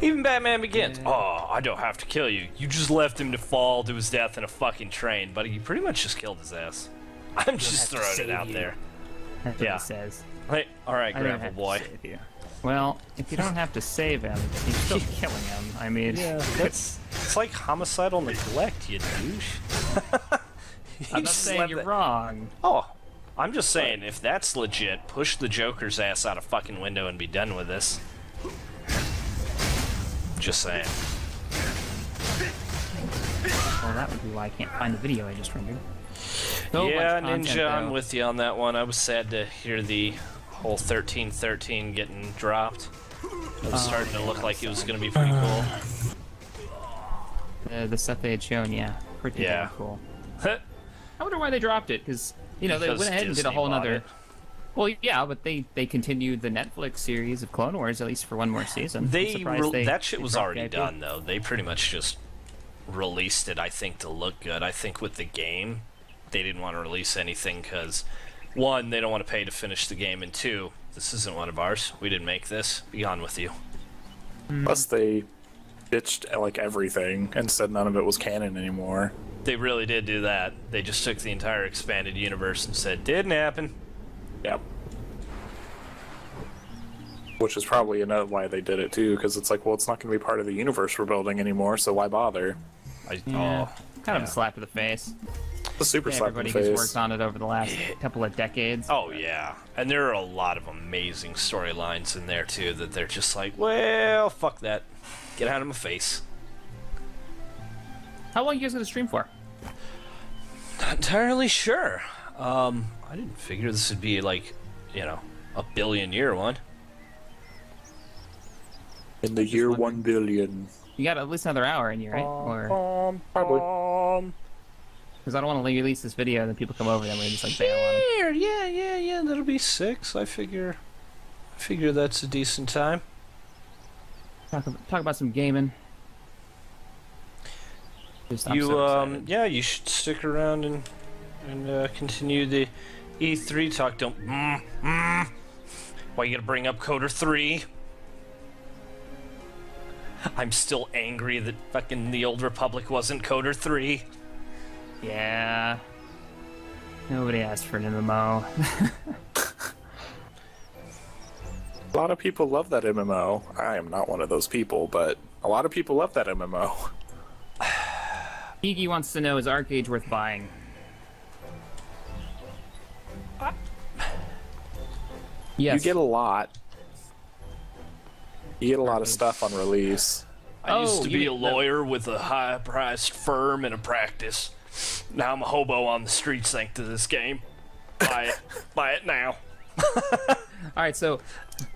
Even Batman Begins. Oh, I don't have to kill you. You just left him to fall to his death in a fucking train, but he pretty much just killed his ass. I'm just throwing it out there. That's what he says. Hey, alright, Grandpa boy. Well, if you don't have to save him, you're still killing him. I mean... Yeah, it's like homicidal neglect, you douche. I'm not saying you're wrong. Oh, I'm just saying, if that's legit, push the Joker's ass out a fucking window and be done with this. Just saying. Well, that would be why I can't find the video I just rendered. So yeah, Ninja, I'm with you on that one. I was sad to hear the whole 1313 getting dropped. It was starting to look like it was going to be pretty cool. The stuff they had shown, yeah, pretty damn cool. I wonder why they dropped it, because, you know, they went ahead and did a whole nother... Well, yeah, but they continued the Netflix series of Clone Wars, at least for one more season. That shit was already done, though. They pretty much just released it, I think, to look good. I think with the game, they didn't want to release anything because, one, they don't want to pay to finish the game, and two, this isn't one of ours. We didn't make this. Be on with you. Plus, they ditched, like, everything and said none of it was canon anymore. They really did do that. They just took the entire expanded universe and said, didn't happen. Yep. Which is probably another why they did it too, because it's like, well, it's not going to be part of the universe we're building anymore, so why bother? Kind of a slap to the face. A super slap to the face. Everybody who's worked on it over the last couple of decades. Oh yeah, and there are a lot of amazing storylines in there too that they're just like, well, fuck that, get out of my face. How long are you guys gonna stream for? Not entirely sure. I didn't figure this would be like, you know, a billion-year one. In the year 1 billion. You got at least another hour in you, right? Or probably. Because I don't want to release this video and then people come over and we just like bail on them. Yeah, that'll be 6. I figure that's a decent time. Talk about some gaming. Yeah, you should stick around and continue the E3 talk. Don't why you gotta bring up Coder 3? I'm still angry that fucking the Old Republic wasn't Coder 3. Yeah. Nobody asked for an MMO. A lot of people love that MMO. I am not one of those people, but a lot of people love that MMO. Iggy wants to know, is Archeage worth buying? Yes. You get a lot. You get a lot of stuff on release. I used to be a lawyer with a high-priced firm and a practice. Now I'm a hobo on the streets thanks to this game. Buy it. Buy it now. Alright, so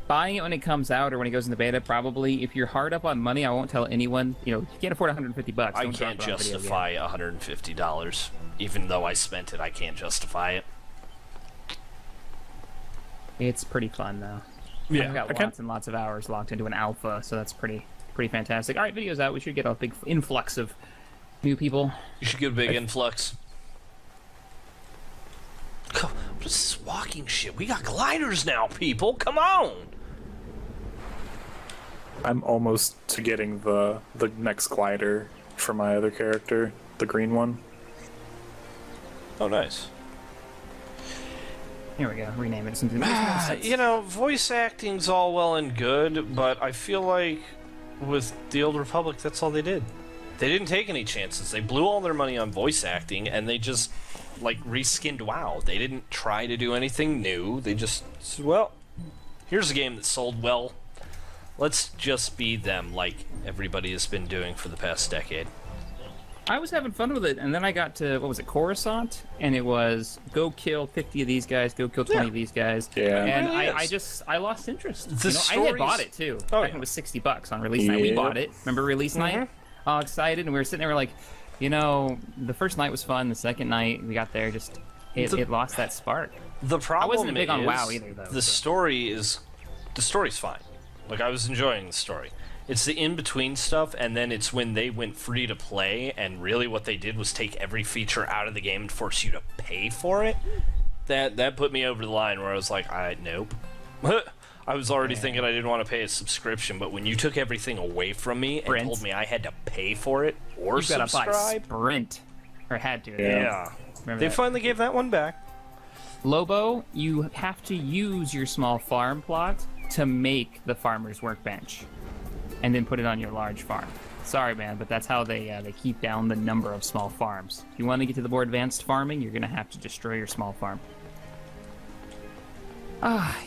buying it when it comes out or when it goes into beta, probably. If you're hard up on money, I won't tell anyone. You know, you can't afford $150. I can't justify $150. Even though I spent it, I can't justify it. It's pretty fun, though. Yeah, I've got lots and lots of hours locked into an alpha, so that's pretty fantastic. All right, video's out. We should get a big influx of new people. You should get a big influx. What is this walking shit? We got gliders now, people. Come on. I'm almost to getting the next glider for my other character, the green one. Oh, nice. Here we go. Rename it something that makes more sense. You know, voice acting's all well and good, but I feel like with the Old Republic, that's all they did. They didn't take any chances. They blew all their money on voice acting, and they just, like, reskinned WoW. They didn't try to do anything new. They just said, well, here's a game that sold well. Let's just be them, like everybody has been doing for the past decade. I was having fun with it, and then I got to, what was it, Coruscant? And it was, go kill 50 of these guys, go kill 20 of these guys. Yeah. And really I lost interest. The I had bought it, too. Back when it was $60 on release night. We bought it. Remember release night? All excited, and we were sitting there, we're like, you know, the first night was fun, the second night, we got there, just, it lost that spark. The problem I wasn't big on is, WoW either, though. The story's fine. Like, I was enjoying the story. It's the in-between stuff, and then it's when they went free to play, and really what they did was take every feature out of the game and force you to pay for it. That put me over the line where I was like, nope. I was already thinking I didn't want to pay a subscription, but when you took everything away from me and told me I had to pay for it or subscribe, buy Sprint, or had to. Yeah, they finally gave that one back. Lobo, you have to use your small farm plot to make the farmer's workbench, and then put it on your large farm. Sorry, man, but that's how they keep down the number of small farms. If you want to get to the more advanced farming, you're gonna have to destroy your small farm.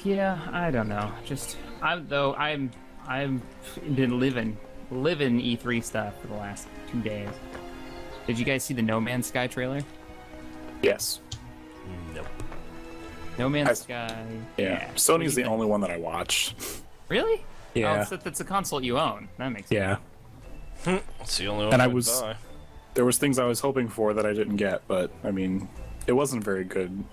Yeah, I don't know. I've been living E3 stuff for the last 2 days. Did you guys see the No Man's Sky trailer? Yes. Nope. No Man's Sky. Yeah. Sony's the only one that I watched. Really? Yeah. Oh, that's a console you own. That makes sense. Yeah. It's the only one And I would buy. There was things I was hoping for that I didn't get, but I mean, it wasn't very good.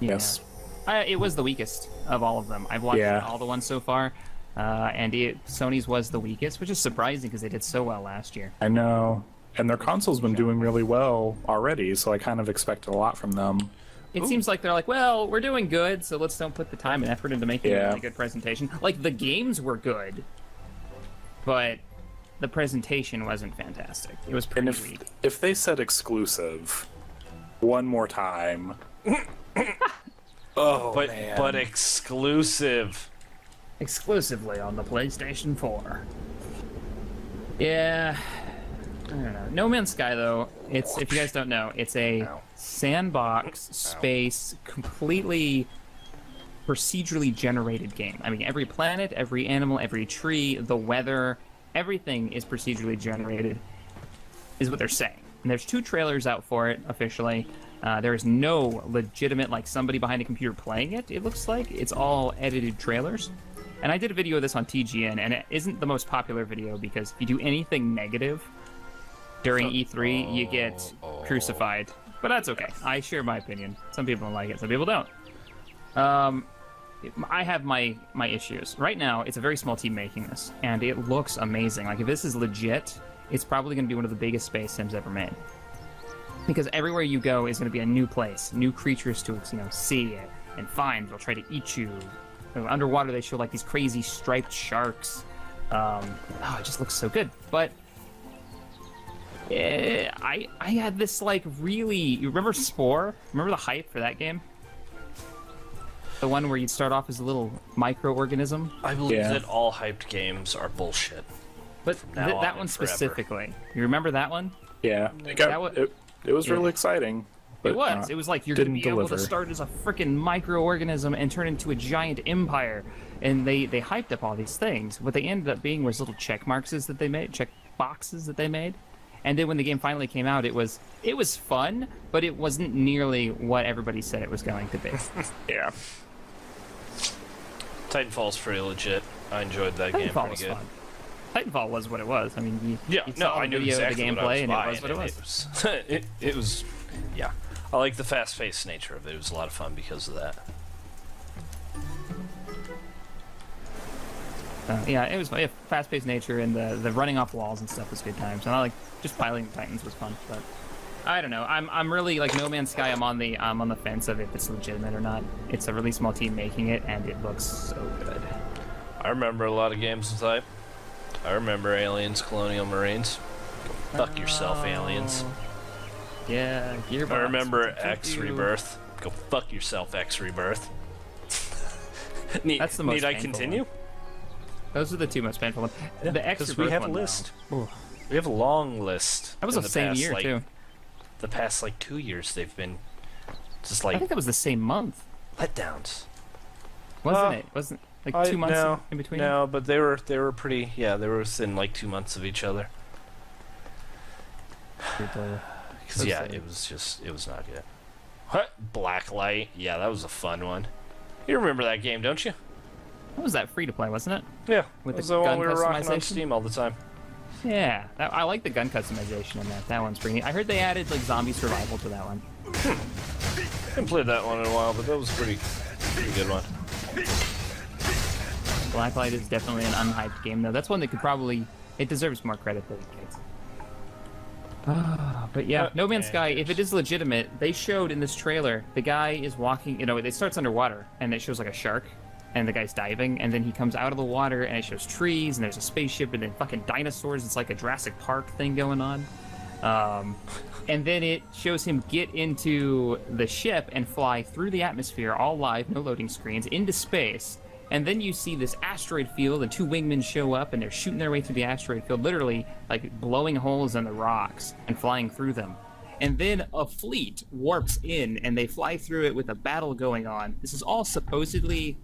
Yeah. Yes. It was the weakest of all of them. I've watched all the ones so far, and Sony's was the weakest, which is surprising because they did so well last year. I know. And their console's been doing really well already, so I kind of expected a lot from them. It seems like they're like, well, we're doing good, so let's don't put the time and effort into making a really good presentation. Like, the games were good, but the presentation wasn't fantastic. It was pretty weak. If they said exclusive one more time... man. But exclusive. Exclusively on the PlayStation 4. Yeah, I don't know. No Man's Sky, though, if you guys don't know, it's a sandbox space, completely procedurally generated game. I mean, every planet, every animal, every tree, the weather, everything is procedurally generated, is what they're saying. And there's 2 trailers out for it officially. There is no legitimate, like, somebody behind a computer playing it, it looks like. It's all edited trailers. And I did a video of this on TGN, and it isn't the most popular video because if you do anything negative during E3, you get crucified. But that's okay. I share my opinion. Some people like it, some people don't. I have my issues. Right now, it's a very small team making this, and it looks amazing. Like, if this is legit, it's probably going to be one of the biggest space sims ever made. Because everywhere you go is going to be a new place, new creatures to see and find. They'll try to eat you. Underwater, they show like these crazy striped sharks. It just looks so good. But I had this like really. You remember Spore? Remember the hype for that game? The one where you'd start off as a little microorganism. I believe that all hyped games are bullshit. But that one specifically, you remember that one? Yeah, it was really exciting. It was. It was like you're going to be able to start as a freaking microorganism and turn into a giant empire. And they hyped up all these things. What they ended up being was little check boxes that they made. And then when the game finally came out, it was fun, but it wasn't nearly what everybody said it was going to be. Yeah. Titanfall's pretty legit. I enjoyed that game pretty good. Fun. Titanfall was what it was. I mean, you saw I the knew video exactly of the gameplay, and it was what it was. It was, yeah. I like the fast-paced nature of it. It was a lot of fun because of that. Yeah, it was fast-paced nature, and the running off walls and stuff was good times. And I like just piloting Titans was fun, but I don't know. I'm really like No Man's Sky. I'm on the fence of if it's legitimate or not. It's a really small team making it, and it looks so good. I remember a lot of games with hype. I remember Aliens, Colonial Marines. Go fuck yourself, Aliens. Yeah, Gearbox. I remember X Rebirth. Go fuck yourself, X Rebirth. That's the most. Need I continue? One. Those are the 2 most painful ones. Yeah, the X Rebirth we have a list. We have a long list. That was the same year too. The past 2 years they've been just like. I think that was the same month. Letdowns. Wasn't it? Wasn't like 2 months in between? No, but they were pretty. Yeah, they were within 2 months of each other. Because it was not good. What? Blacklight? Yeah, that was a fun one. You remember that game, don't you? What was that, free to play, wasn't it? Yeah, with the gun one we were rocking on customization? Steam all the time. Yeah, I like the gun customization in that. That one's pretty neat. I heard they added zombie survival to that one. Haven't played that one in a while, but that was a pretty good one. Blacklight is definitely an unhyped game, though. That's one that could probably... It deserves more credit than it gets. But yeah, No Man's Sky, if it is legitimate, they showed in this trailer, the guy is walking, it starts underwater, and it shows like a shark, and the guy's diving, and then he comes out of the water, and it shows trees, and there's a spaceship, and then fucking dinosaurs. It's like a Jurassic Park thing going on. And then it shows him get into the ship and fly through the atmosphere, all live, no loading screens, into space. And then you see this asteroid field, and 2 wingmen show up, and they're shooting their way through the asteroid field, literally like blowing holes in the rocks and flying through them. And then a fleet warps in, and they fly through it with a battle going on. This is all supposedly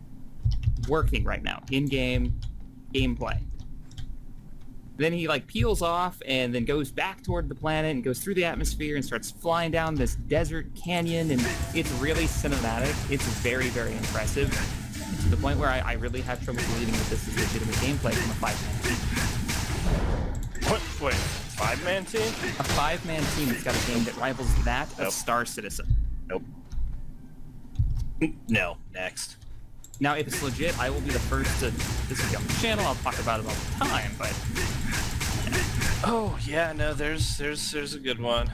working right now, in-game gameplay. Then he like peels off and then goes back toward the planet and goes through the atmosphere and starts flying down this desert canyon, and it's really cinematic. It's very, very impressive. To the point where I really have trouble believing that this is legitimate gameplay from a 5-man team. What? Wait, 5-man team? A 5-man team that's got a game that rivals that of Star Citizen. Nope. No. Next. Now, if it's legit, I will be the first to... This will be on the channel, I'll talk about it all the time, but... Oh, yeah, no, there's a good one.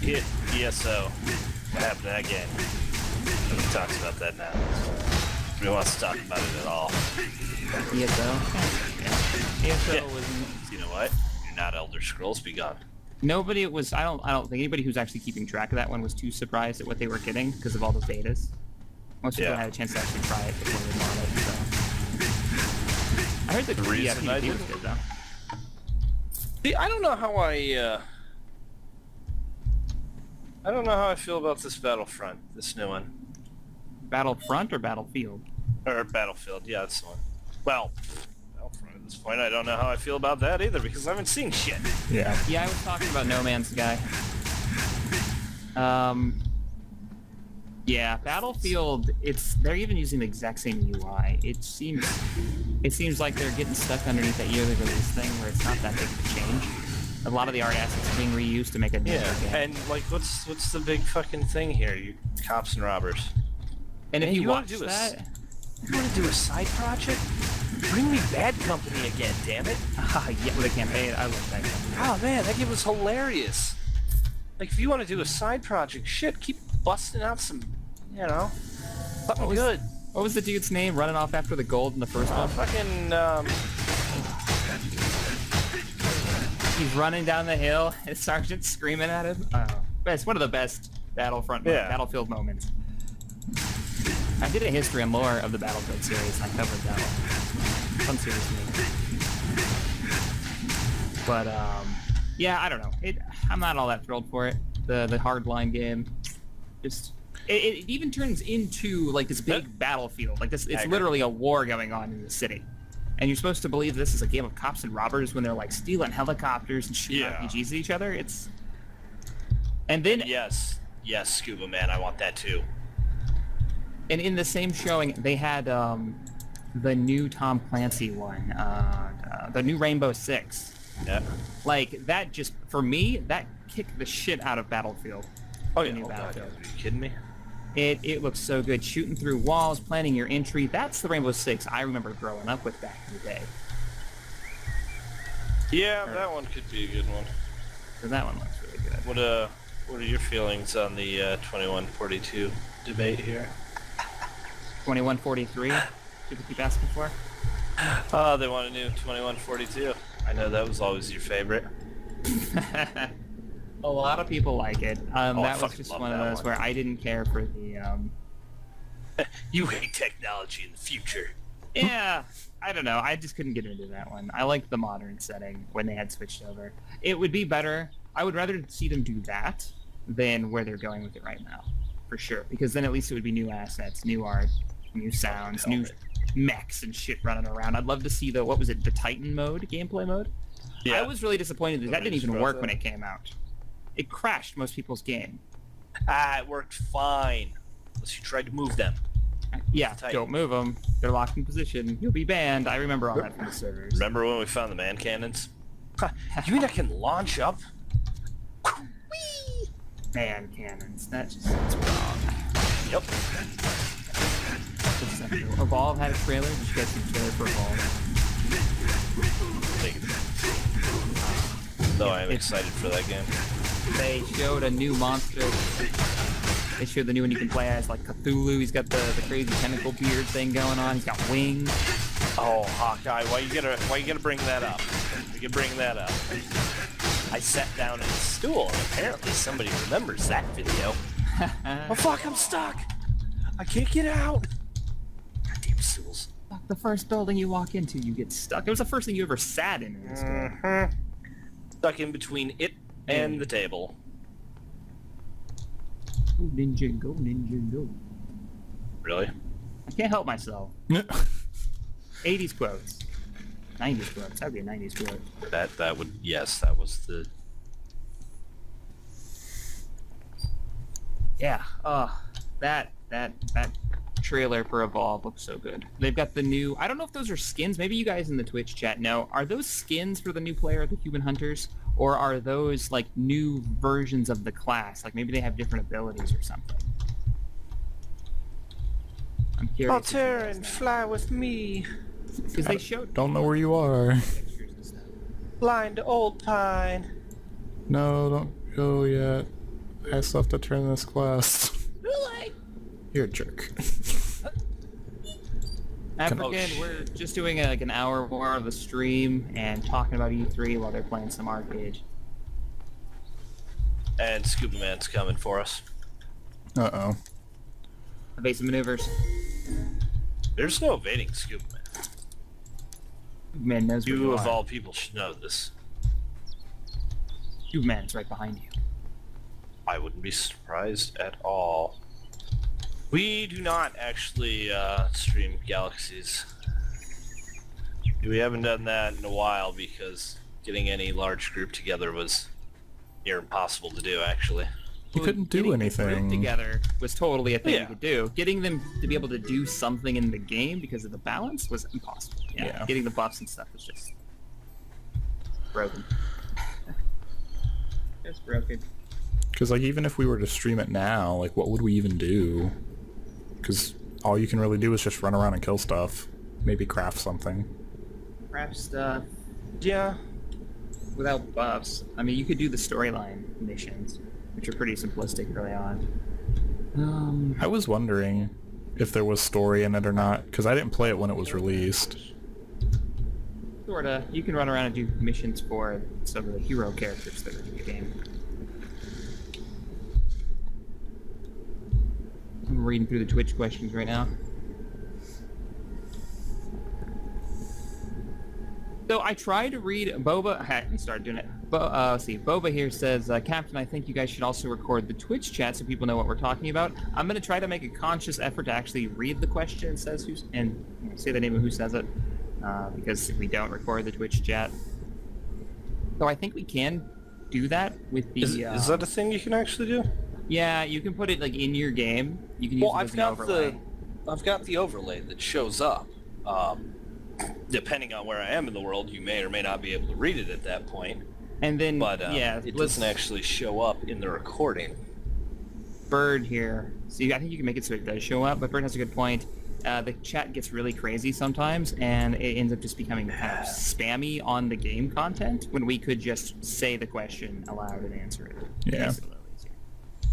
ESO. What happened to that game? Nobody talks about that now. Nobody wants to talk about it at all. ESO? Yeah. ESO was... You know what? You're not Elder Scrolls, be gone. Nobody was... I don't think anybody who's actually keeping track of that one was too surprised at what they were getting because of all the betas. Most people had a chance to actually try it before they bought it, so... I heard the reason I PvP was good, though. See, I don't know how I don't know how I feel about this Battlefront, this new one. Battlefront or Battlefield? Or Battlefield, yeah, that's the one. Well, Battlefront at this point, I don't know how I feel about that either, because I haven't seen shit. Yeah. Yeah, I was talking about No Man's Sky. Yeah, Battlefield, they're even using the exact same UI. It seems like they're getting stuck underneath that yearly release thing where it's not that big of a change. A lot of the art assets are being reused to make a new game. And like, what's the big fucking thing here? You cops and robbers. And if you watch You that, want to do a side project? Bring me Bad Company again, damn it! Yeah, with a campaign, I love that company. Oh man, that game was hilarious. Like, if you want to do a side project, shit, keep busting out some, something good. What was the dude's name running off after the gold in the first one? He's running down the hill, and Sergeant's screaming at him. It's one of the best Battlefield moments. I did a history and lore of the Battlefield series, and I covered that one. Fun series to me. But, yeah, I don't know. I'm not all that thrilled for it. The hardline game. Just... It even turns into, like, this big battlefield. Like, it's literally a war going on in the city. And you're supposed to believe this is a game of cops and robbers when they're, like, stealing helicopters and shooting RPGs at each other. And then... Yes, Scuba Man, I want that too. And in the same showing, they had the new Tom Clancy one, the new Rainbow Six. Yeah. Like, that just, for me, that kicked the shit out of Battlefield. Oh, yeah. Battlefield. Are you kidding me? It looks so good. Shooting through walls, planning your entry. That's the Rainbow Six I remember growing up with back in the day. Yeah, that one could be a good one. So that one looks really good. What are your feelings on the 2142 debate here? 2143? People keep asking for? Oh, they want a new 2142. I know that was always your favorite. A lot of people like it. That was just one of those where I didn't care for the... You hate technology in the future. Yeah, I don't know. I just couldn't get into that one. I liked the modern setting when they had switched over. It would be better. I would rather see them do that than where they're going with it right now, for sure. Because then at least it would be new assets, new art, new sounds, new mechs and shit running around. I'd love to see the Titan mode, gameplay mode. Yeah. I was really disappointed that didn't even work when it came out. It crashed most people's game. It worked fine. Unless you tried to move them. Yeah, don't move them. They're locked in position. You'll be banned. I remember all that from the servers. Remember when we found the man cannons? You mean I can launch up? Whee! Man cannons. That's wrong. Yep. Evolve had a trailer. Did you guys see the trailer for Evolve? Though I am excited for that game. They showed a new monster. They showed the new one you can play as, like Cthulhu. He's got the crazy tentacle beard thing going on. He's got wings. Oh, Hawkeye, why you gotta bring that up? You can bring that up. I sat down in a stool, and apparently somebody remembers that video. Oh fuck, I'm stuck! I can't get out! Goddamn stools. The first building you walk into, you get stuck. It was the first thing you ever sat in this game. Stuck in between it and the table. Go ninja, go ninja, go. Really? I can't help myself. 80s quotes. 90s quotes. That'd be a 90s quote. That would, yes, that was the... Yeah, that trailer for Evolve looks so good. They've got the new, I don't know if those are skins, maybe you guys in the Twitch chat know. Are those skins for the new player, the Human Hunters? Or are those like new versions of the class? Like maybe they have different abilities or something. I'm curious. Alteran, fly with me. Because they showed Don't know where you are. pictures and stuff. Flying to Old Pine. No, don't go yet. I still have to turn this class. Really? You're a jerk. African, we're just doing like an hour more of a stream and talking about E3 while they're playing some Archeage. And Scuba Man's coming for us. Uh-oh. Evasive maneuvers. There's no evading Scuba Man. Man knows where You, of are. all people, should know this. Superman's right behind you. I wouldn't be surprised at all. We do not actually stream Galaxies. We haven't done that in a while because getting any large group together was near impossible to do, actually. You couldn't do Getting the group anything. together was totally a thing Yeah. you could do. Getting them to be able to do something in the game because of the balance was impossible. Yeah. Getting the buffs and stuff was just broken. Just broken. Because, like, even if we were to stream it now, like, what would we even do? Because all you can really do is just run around and kill stuff. Maybe craft something. Craft stuff Yeah. without buffs. I mean, you could do the storyline missions, which are pretty simplistic early on. I was wondering if there was story in it or not, because I didn't play it when it was released. Sorta. You can run around and do missions for some of the hero characters that are in the game. I'm reading through the Twitch questions right now. So I tried to read Boba. I started doing it. Let's see. Boba here says, Captain, I think you guys should also record the Twitch chat so people know what we're talking about. I'm going to try to make a conscious effort to actually read the question and says who's and say the name of who says it, because we don't record the Twitch chat. So I think we can do that with the. Is that a thing you can actually do? Yeah, you can put it like in your game. You can use it as an overlay. I've got the overlay that shows up. Depending on where I am in the world, you may or may not be able to read it at that point. And then, But yeah, it doesn't actually show up in the recording. Bird here. See, I think you can make it so it does show up, but Bird has a good point. The chat gets really crazy sometimes, and it ends up just becoming kind of spammy on the game content when we could just say the question aloud and answer it. Yeah. Makes it a little easier.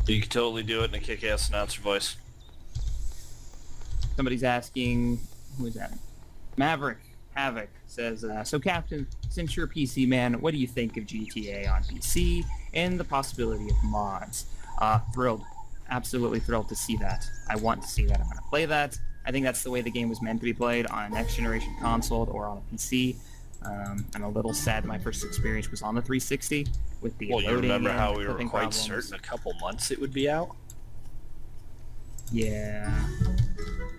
You could totally do it in a kick-ass announcer voice. Somebody's asking, who is that? Maverick Havoc says, so Captain, since you're a PC man, what do you think of GTA on PC and the possibility of mods? Thrilled. Absolutely thrilled to see that. I want to see that. I'm going to play that. I think that's the way the game was meant to be played on a next-generation console or on a PC. I'm a little sad my first experience was on the 360 with the Well, you loading remember and how the we were clipping quite problems. certain a couple months it would be out? Yeah.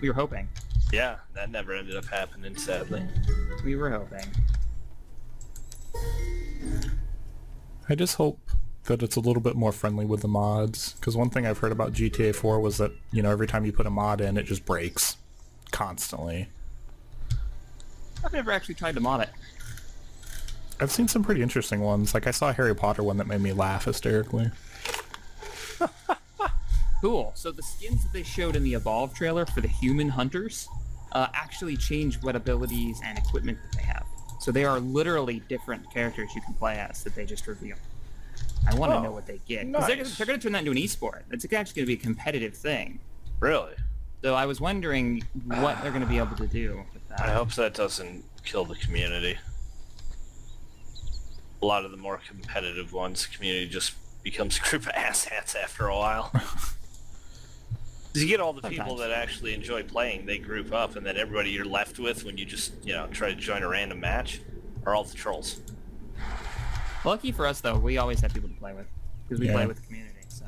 We were hoping. Yeah, that never ended up happening, sadly. We were hoping. I just hope that it's a little bit more friendly with the mods, because one thing I've heard about GTA 4 was that, you know, every time you put a mod in, it just breaks. Constantly. I've never actually tried to mod it. I've seen some pretty interesting ones, like I saw a Harry Potter one that made me laugh hysterically. Cool. So the skins that they showed in the Evolve trailer for the Human Hunters actually change what abilities and equipment that they have. So they are literally different characters you can play as that they just reveal. I want to know what they get. 'Cause Nice. they're going to turn that into an esport. It's actually going to be a competitive thing. Really? So I was wondering what they're going to be able to do with that. I hope that doesn't kill the community. A lot of the more competitive ones, the community just becomes a group of asshats after a while. You get all the people Sometimes. that actually enjoy playing, they group up, and then everybody you're left with when you just, try to join a random match are all the trolls. Lucky for us, though, we always have people to play with. Because we play with the community, so...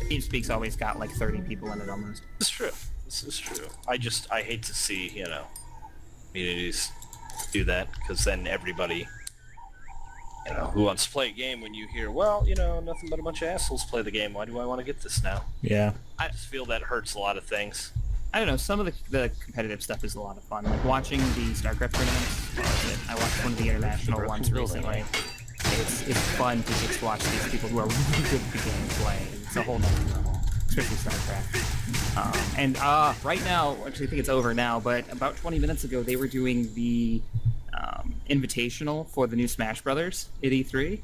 TeamSpeak's always got like 30 people in it almost. This is true. This is true. I hate to see, communities do that, because then everybody, who wants to play a game when you hear, well, nothing but a bunch of assholes play the game, why do I want to get this now? Yeah. I just feel that hurts a lot of things. I don't know, some of the competitive stuff is a lot of fun. Like watching the StarCraft tournaments, I watched one of the international ones recently. It's fun to just watch these people who are really good at the game play. It's a whole nother level, especially StarCraft. And right now, actually I think it's over now, but about 20 minutes ago they were doing the invitational for the new Smash Brothers at E3.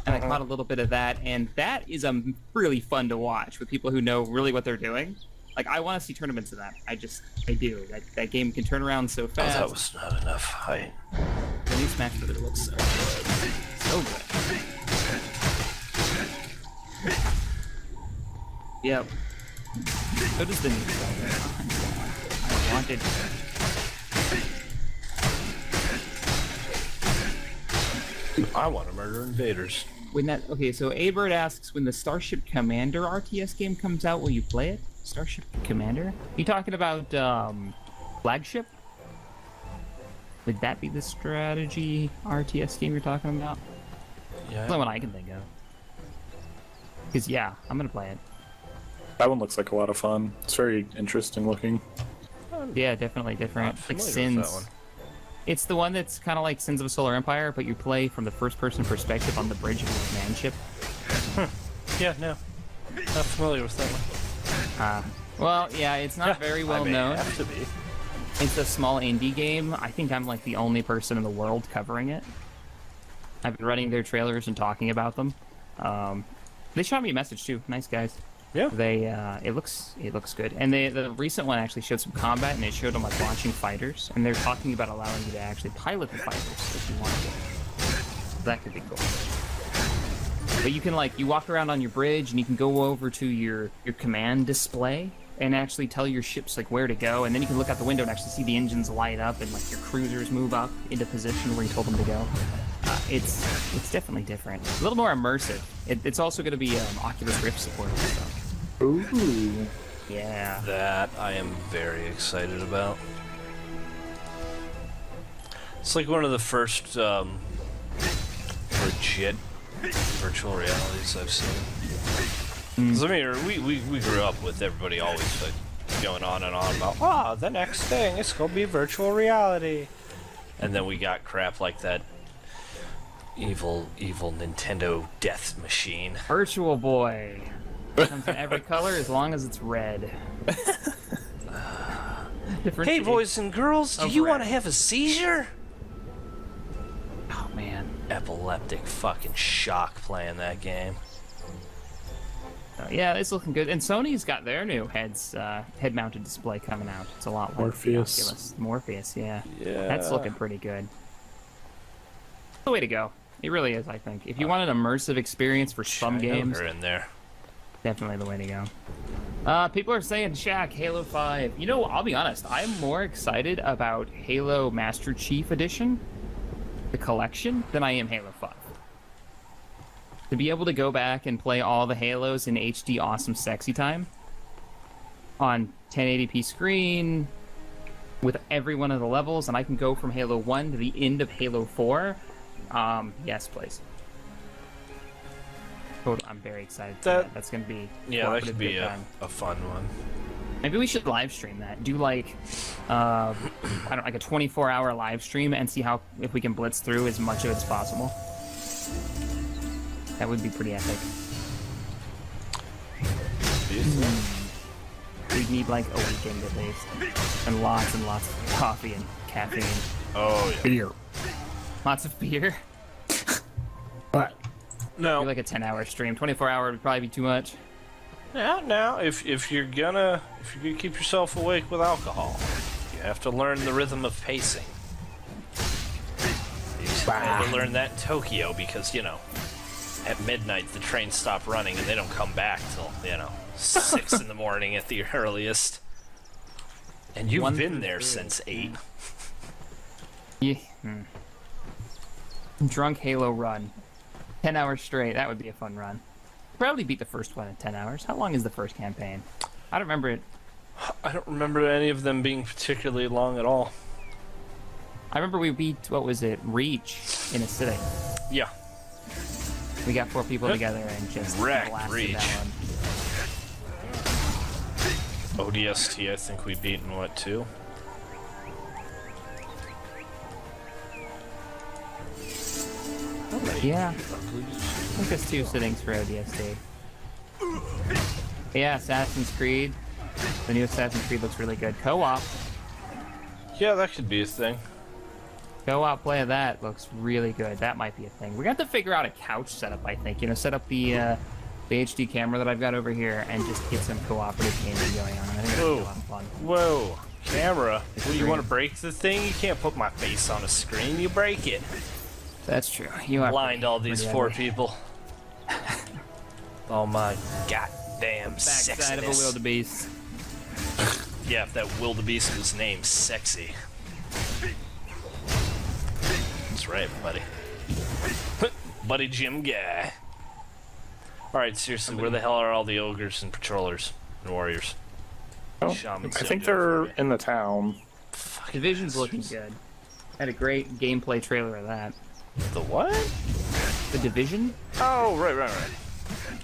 And I caught a little bit of that, and that is really fun to watch with people who know really what they're doing. Like, I want to see tournaments of that. I do. That game can turn around so fast. Oh, that was not enough. The new Smash Brothers looks so good. So good. Yep. So does the new one. I wanted... I want to murder invaders. Okay, so Abert asks, when the Starship Commander RTS game comes out, will you play it? Starship Commander? You talking about Flagship? Would that be the strategy RTS game you're talking about? Yeah. That's the one I can think of. Because, yeah, I'm going to play it. That one looks like a lot of fun. It's very interesting looking. Yeah, definitely different. Like Sins. It's the one that's kind of like Sins of a Solar Empire, but you play from the first-person perspective on the bridge of a command ship. Yeah, no. Not familiar with that one. Well, yeah, it's not very well known. Have to be. It's a small indie game. I think I'm like the only person in the world covering it. I've been running their trailers and talking about them. They shot me a message too. Nice guys. Yeah. It looks good. And the recent one actually showed some combat, and it showed them like launching fighters, and they're talking about allowing you to actually pilot the fighters if you want to. That could be cool. But you can you walk around on your bridge, and you can go over to your command display and actually tell your ships where to go, and then you can look out the window and actually see the engines light up and your cruisers move up into position where you told them to go. It's definitely different. A little more immersive. It's also going to be Oculus Rift support. So. Ooh. Yeah. That I am very excited about. It's like one of the first legit virtual realities I've seen. 'Cause, I mean, we grew up with everybody always going on and on about, the next thing, it's gonna be virtual reality. And then we got crap like that evil Nintendo death machine. Virtual Boy. Comes in every color as long as it's red. Hey boys and girls, do you want to have a seizure? Oh man. Epileptic fucking shock playing that game. Yeah, it's looking good. And Sony's got their new head-mounted display coming out. It's a lot like Morpheus. the Oculus. Morpheus, yeah. Yeah. That's looking pretty good. The way to go. It really is, I think. If you want an immersive experience for some games, Are in there. definitely the way to go. People are saying, Shaq, Halo 5. You know, I'll be honest. I'm more excited about Halo Master Chief Edition, the collection, than I am Halo 5. To be able to go back and play all the Halos in HD awesome sexy time on 1080p screen with every one of the levels, and I can go from Halo 1 to the end of Halo 4. Yes, please. I'm very excited for that. That's going to be... Yeah, that could be a fun one. Maybe we should live stream that. Do I don't know, like a 24-hour live stream and see if we can blitz through as much of it as possible. That would be pretty epic. We'd need a weekend at least. And lots of coffee and caffeine. Oh, yeah. Beer. Lots of beer. But No. Like a 10-hour stream. 24-hour would probably be too much. Yeah, now if you're gonna keep yourself awake with alcohol, you have to learn the rhythm of pacing. You have to learn that in Tokyo because, you know, at midnight the trains stop running and they don't come back till, you know, 6 in the morning at the earliest. And you've been there since 8. Yeah. Drunk Halo run. 10 hours straight. That would be a fun run. Probably beat the first one in 10 hours. How long is the first campaign? I don't remember it. I don't remember any of them being particularly long at all. I remember we beat, what was it, Reach in a sitting. Yeah. We got 4 people together and just Wrecked blasted Reach. that one. ODST, I think we beat in what, 2? Yeah. I think there's 2 sittings for ODST. Yeah, Assassin's Creed. The new Assassin's Creed looks really good. Co-op. Yeah, that could be a thing. Co-op play of that looks really good. That might be a thing. We're going to have to figure out a couch setup, I think. You know, set up the HD camera that I've got over here and just get some cooperative gaming going on. I think that'd be a lot of fun. Whoa. Camera. What, you want to break the thing? You can't put my face on a screen. You break it. That's true. You are Blind all these pretty 4 ugly. people. Oh my goddamn Backside of a sexiness. wildebeest. Yeah, if that wildebeest was named Sexy. That's right, buddy. Buddy Jim guy. Alright, seriously, where the hell are all the ogres and patrollers and warriors? oh, Shamans I don't think do it for they're me. in the town. Division's looking good. Had a great gameplay trailer of that. The what? The Division? Oh, right.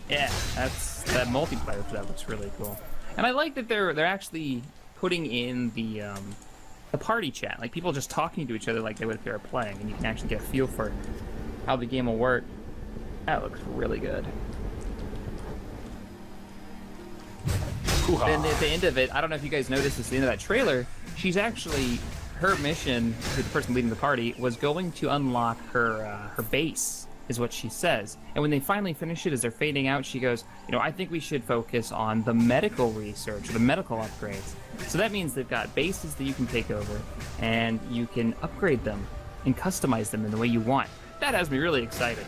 Yeah, that's that multiplayer for that looks really cool. And I like that they're actually putting in the party chat, like people just talking to each other like they would if they were playing, and you can actually get a feel for how the game will work. That looks really good. Hoo-ha. And at the end of it, I don't know if you guys noticed this, at the end of that trailer, she's actually, her mission, the person leading the party, was going to unlock her base, is what she says. And when they finally finish it, as they're fading out, she goes, you know, I think we should focus on the medical research, the medical upgrades. So that means they've got bases that you can take over, and you can upgrade them and customize them in the way you want. That has me really excited.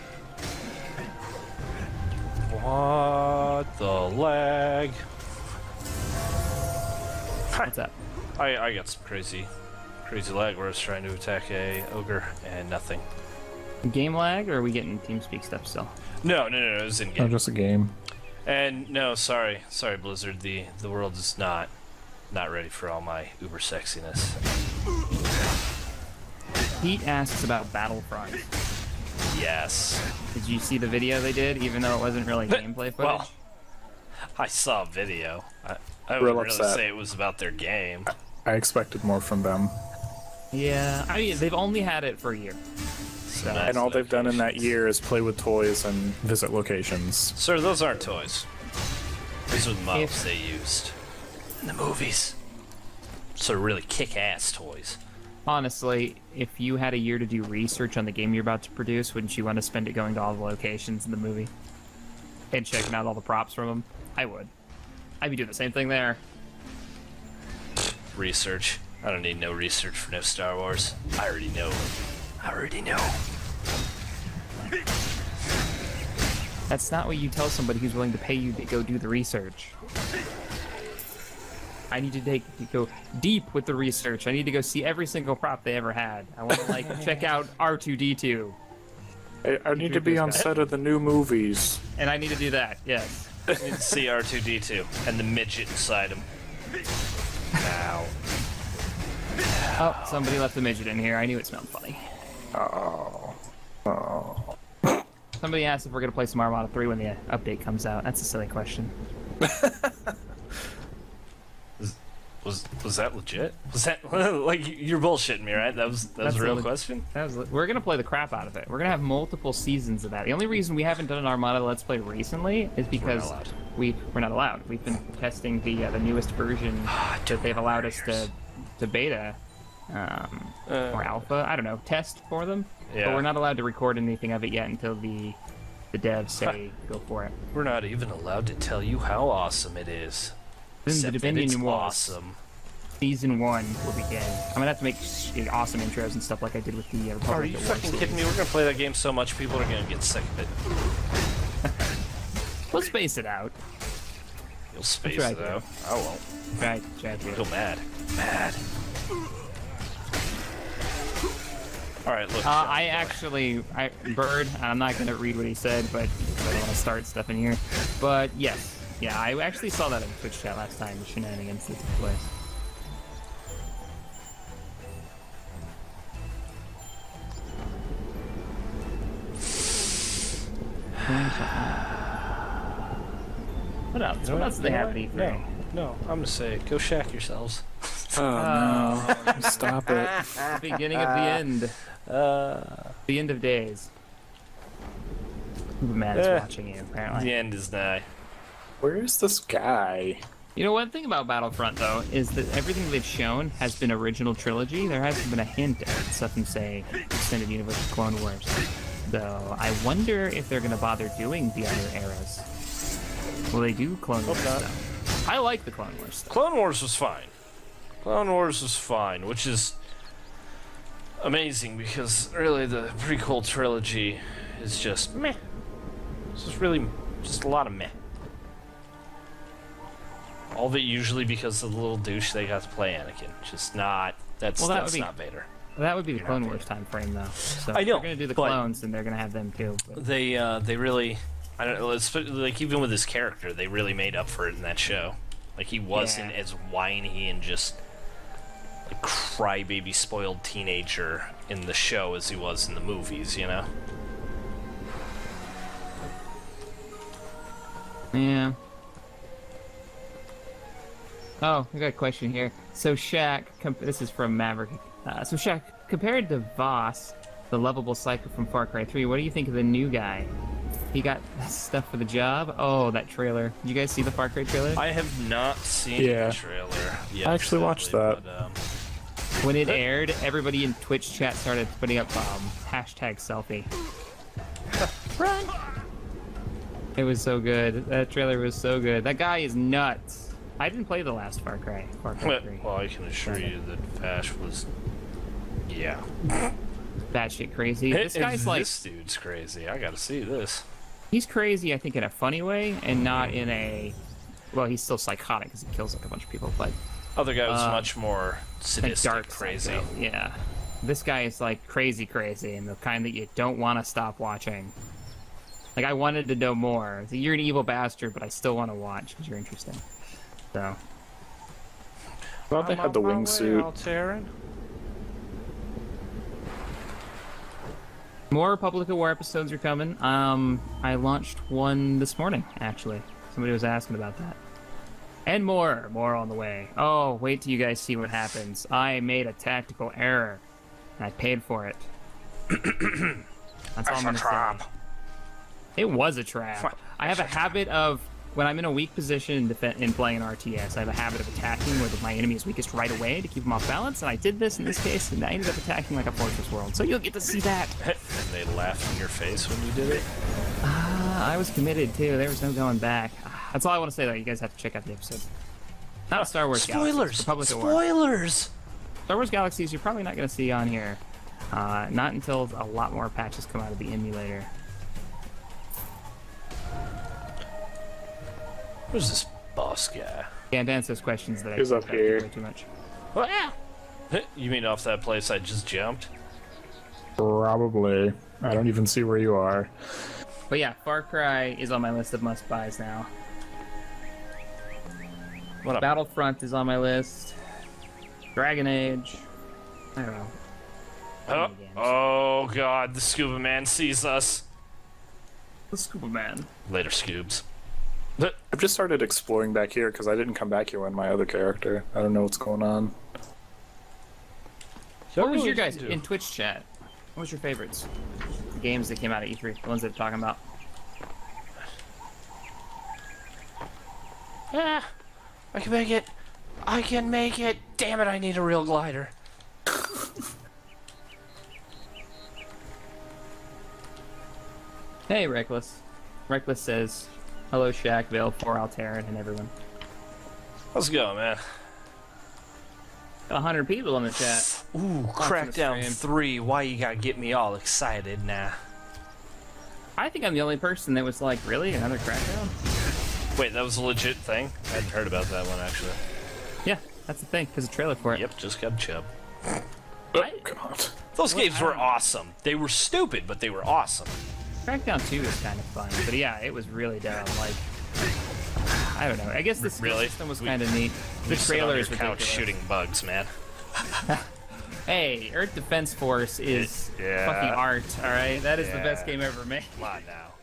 What the lag? What's up? I got some crazy lag where I was trying to attack a ogre and nothing. Game lag, or are we getting TeamSpeak stuff still? No, it was in Oh, game. just a game. And no, sorry Blizzard, the world is not ready for all my uber sexiness. Pete asks about Battlefront. Yes. Did you see the video they did, even though it wasn't really gameplay footage? Well, I saw a video. I Real wouldn't really upset. say it was about their game. I expected more from them. Yeah, I mean, they've only had it for a year. So, Nice And all they've done in that locations. year is play with toys and visit locations. Sir, those aren't toys. Those are the models If- they used in the movies. So really kick-ass toys. honestly, if you had a year to do research on the game you're about to produce, wouldn't you want to spend it going to all the locations in the movie? And checking out all the props from them? I would. I'd be doing the same thing there. Research. I don't need no research for no Star Wars. I already know. That's not what you tell somebody who's willing to pay you to go do the research. I need to go deep with the research. I need to go see every single prop they ever had. I want to check out R2-D2, I need to be on set of the new movies. and I need to do that. Yes. I need to see R2-D2 and the midget inside him. Ow. Oh, somebody left the midget in here. I knew it smelled funny. Oh. Somebody asked if we're gonna play some Armada 3 when the update comes out. That's a silly question. Was that legit? Was that like you're bullshitting me, right? That was a real question. We're gonna play the crap out of it. We're gonna have multiple seasons of that. The only reason we haven't done an Armada Let's Play recently is because allowed. we're not allowed. We've been testing the newest version that they've allowed us to beta, or alpha, I don't know, test for them. Yeah. But we're not allowed to record anything of it yet until the devs say go for it. We're not even allowed to tell you how awesome it is. Then the Except that Dominion it's Wars. awesome. Season 1 will begin. I'm gonna have to make awesome intros and stuff like I did with the Republic Are you of War fucking series. kidding me? We're gonna play that game so much, people are gonna get sick of it. We'll space it out. You'll space try it to. out. I won't. Try to. Feel mad. Mad. Alright, look. Bird, I'm not gonna read what he said, but I don't want to start stuff in here. But yes, yeah, I actually saw that in Twitch chat last time, the shenanigans that took place. What else? What else do they have at E3? No, I'm gonna say, go shack yourselves. Oh no! Stop it! The beginning of the end. The end of days. Man's watching you, apparently. The end is nigh. Where is this guy? You know, one thing about Battlefront, though, is that everything they've shown has been original trilogy. There hasn't been a hint at stuff from, say, Extended Universe of Clone Wars. Though, I wonder if they're going to bother doing the other eras. Will they do Clone Wars stuff? I like the Clone Wars stuff. Clone Wars was fine. Clone Wars was fine, which is amazing because really the prequel trilogy is just meh. It's just really just a lot of meh. All of it usually because of the little douche they got to play Anakin. Just not. That's not Vader. That would be the Clone Wars time frame, though. So I know. If they're going to do the clones, then they're going to have them too. But. They really, I don't know. Like even with his character, they really made up for it in that show. Like he wasn't as whiny and just a crybaby spoiled teenager in the show as he was in the movies. You know. Yeah. Oh, I got a question here. So Shaq, this is from Maverick. So Shaq, compared to Voss, the lovable psycho from Far Cry 3, what do you think of the new guy? He got stuff for the job? Oh, that trailer. Did you guys see the Far Cry trailer? I have not seen the trailer yet. I actually watched that. But, when it aired, everybody in Twitch chat started putting up hashtag selfie. Run! It was so good. That trailer was so good. That guy is nuts. I didn't play the last Far Cry 3. well, I can assure you that Vash was, batshit crazy. This guy's like, this dude's crazy. I gotta see this. he's crazy, I think, in a funny way, and not in a, well, he's still psychotic because he kills like a bunch of people, but Other guy was much more like sadistic, dark crazy. psycho. Yeah. This guy is like crazy, and the kind that you don't want to stop watching. Like, I wanted to know more. So you're an evil bastard, but I still want to watch because you're interesting. So. Thought they had the wingsuit. Alteran. More Republic of War episodes are coming. I launched one this morning, actually. Somebody was asking about that. And more on the way. Oh, wait till you guys see what happens. I made a tactical error, and I paid for it. That's all I'm gonna say. It was a trap. I have a habit of, when I'm in a weak position in playing an RTS, I have a habit of attacking where my enemy is weakest right away to keep them off balance, and I did this in this case, and I ended up attacking like a Fortress World. So you'll get to see that. And they laughed in your face when you did it? I was committed, too. There was no going back. That's all I want to say, though. You guys have to check out the episode. Not Star Wars Galaxies. Republic of War. Spoilers! Star Wars Galaxies you're probably not going to see on here. Not until a lot more patches come out of the emulator. Who's this boss guy? Can't answer those questions that He's I up here. way too much. You mean off that place I just jumped? Probably. I don't even see where you are. But yeah, Far Cry is on my list of must-buys now. What up? Battlefront is on my list. Dragon Age. I don't know. Oh god, the scuba man sees us. The Scuba Man. Later, Scoobs. I've just started exploring back here because I didn't come back here when my other character. I don't know what's going on. What was your guys in Twitch chat? What was your favorites? The games that came out at E3, the ones that they're talking about. Yeah, I can make it. I can make it. Damn it, I need a real glider. Hey, Reckless. Reckless says, hello, Shaq, Valefor, Alteran, and everyone. How's it going, man? 100 people in the chat. Ooh, Crackdown 3. Why you gotta get me all excited now? I think I'm the only person that was like, really? Another Crackdown? Wait, that was a legit thing? I hadn't heard about that one, actually. Yeah, that's the thing. There's a trailer for it. Yep, just got a chub. God. Those games were awesome. They were stupid, but they were awesome. Crackdown 2 is kind of fun, but yeah, it was really dumb. Like, I don't know. I guess the skill system was kind of neat. The trailer is ridiculous. Couch shooting bugs, man. Hey, Earth Defense Force is fucking art, alright? That is the best game ever made. Come on now.